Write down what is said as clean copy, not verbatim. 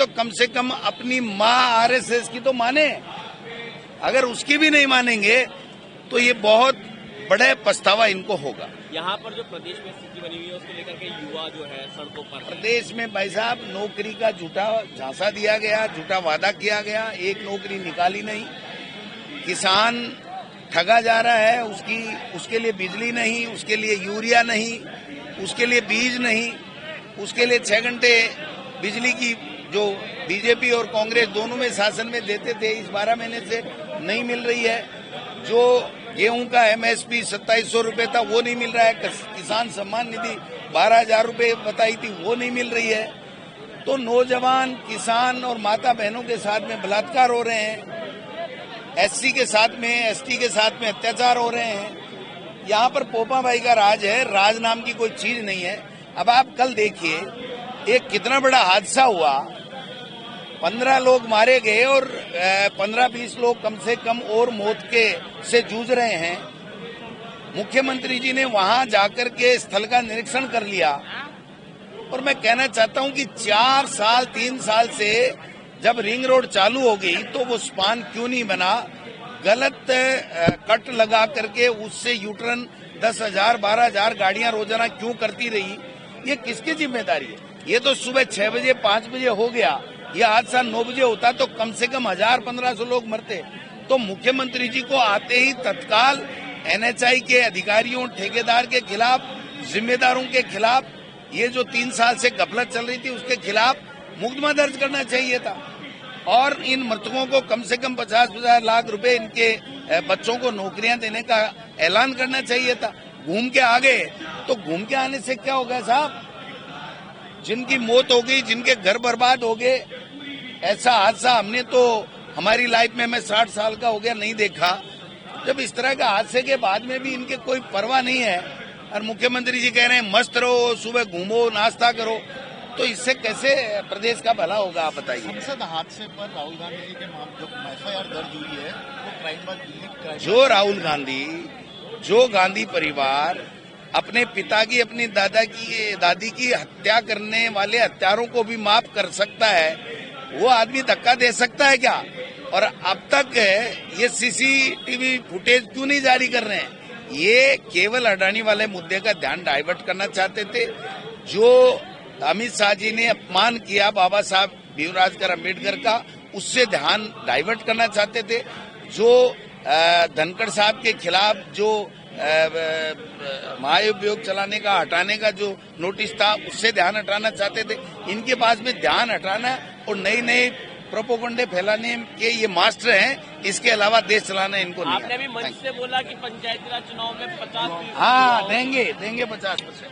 तो कम से कम अपनी माँ आरएसएस की तो माने। अगर उसकी भी नहीं मानेंगे तो ये बहुत बड़ा पछतावा इनको होगा। यहाँ पर जो प्रदेश में स्थिति बनी हुई है उसको लेकर के युवा जो है सड़कों पर। प्रदेश में भाई साहब नौकरी का झूठा झांसा दिया गया, झूठा वादा किया गया, एक नौकरी निकाली नहीं। किसान ठगा जा रहा है, उसके लिए बिजली नहीं, उसके लिए यूरिया नहीं, उसके लिए बीज नहीं, उसके लिए 6 घंटे बिजली की जो बीजेपी और कांग्रेस दोनों में शासन में देते थे, इस 12 महीने से नहीं मिल रही है। जो गेहूं का एमएसपी 2700 रुपये था वो नहीं मिल रहा है। किसान सम्मान निधि 12,000 रुपये बताई थी वो नहीं मिल रही है। तो नौजवान किसान और माता बहनों के साथ में बलात्कार हो रहे हैं, एससी के साथ में एसटी के साथ में अत्याचार हो रहे हैं। यहाँ पर पोपा भाई का राज है, राज नाम की कोई चीज नहीं है। अब आप कल देखिए एक कितना बड़ा हादसा हुआ, 15 लोग मारे गए और 15-20 लोग कम से कम और मौत के से जूझ रहे हैं। मुख्यमंत्री जी ने वहां जाकर के स्थल का निरीक्षण कर लिया और मैं कहना चाहता हूं कि 4 साल 3 साल से जब रिंग रोड चालू हो गई तो वो स्पान क्यों नहीं बना। गलत कट लगा करके उससे यूटर्न 10,000 12,000 गाड़ियां रोजाना क्यों करती रही, ये किसकी जिम्मेदारी है। ये तो सुबह 6 बजे 5 बजे हो गया, ये हादसा 9 बजे होता तो कम से कम 1000-1500 लोग मरते। तो मुख्यमंत्री जी को आते ही तत्काल एनएचआई के अधिकारियों ठेकेदार के खिलाफ, जिम्मेदारों के खिलाफ, ये जो 3 साल से गफलत चल रही थी उसके खिलाफ मुकदमा दर्ज करना चाहिए था और इन मृतकों को कम से कम 50-50 लाख रुपए इनके बच्चों को नौकरियां देने का ऐलान करना चाहिए था। घूम के आ गए तो घूम के आने से क्या होगा साहब, जिनकी मौत हो गई, जिनके घर बर्बाद हो गए, ऐसा हादसा हमने तो हमारी लाइफ में, मैं 60 साल का हो गया, नहीं देखा। जब इस तरह का हादसे के बाद में भी इनके कोई परवाह नहीं है और मुख्यमंत्री जी कह रहे हैं मस्त रहो, सुबह घूमो, नाश्ता करो, तो इससे कैसे प्रदेश का भला होगा आप बताइए। संसद हादसे पर राहुल गांधी जी के जो एफआईआर दर्ज हुई है वो क्राइम जो राहुल गांधी, जो गांधी परिवार अपने पिता की, अपनी दादी की हत्या करने वाले हत्यारों को भी माफ कर सकता है, वो आदमी धक्का दे सकता है क्या। और अब तक ये सीसीटीवी फुटेज क्यों नहीं जारी कर रहे हैं। ये केवल अडानी वाले मुद्दे का ध्यान डाइवर्ट करना चाहते थे। जो अमित शाह जी ने अपमान किया बाबा साहब भीमराव अम्बेडकर का, उससे ध्यान डाइवर्ट करना चाहते थे। जो धनखड़ साहब के खिलाफ जो महाभियोग चलाने का, हटाने का जो नोटिस था, उससे ध्यान हटाना चाहते थे। इनके पास में ध्यान हटाना और नई नई प्रोपोगंडे फैलाने के ये मास्टर हैं, इसके अलावा देश चलाना इनको नहीं। आपने भी मंच से बोला कि पंचायती राज चुनाव में 50%। हाँ, देंगे 50%।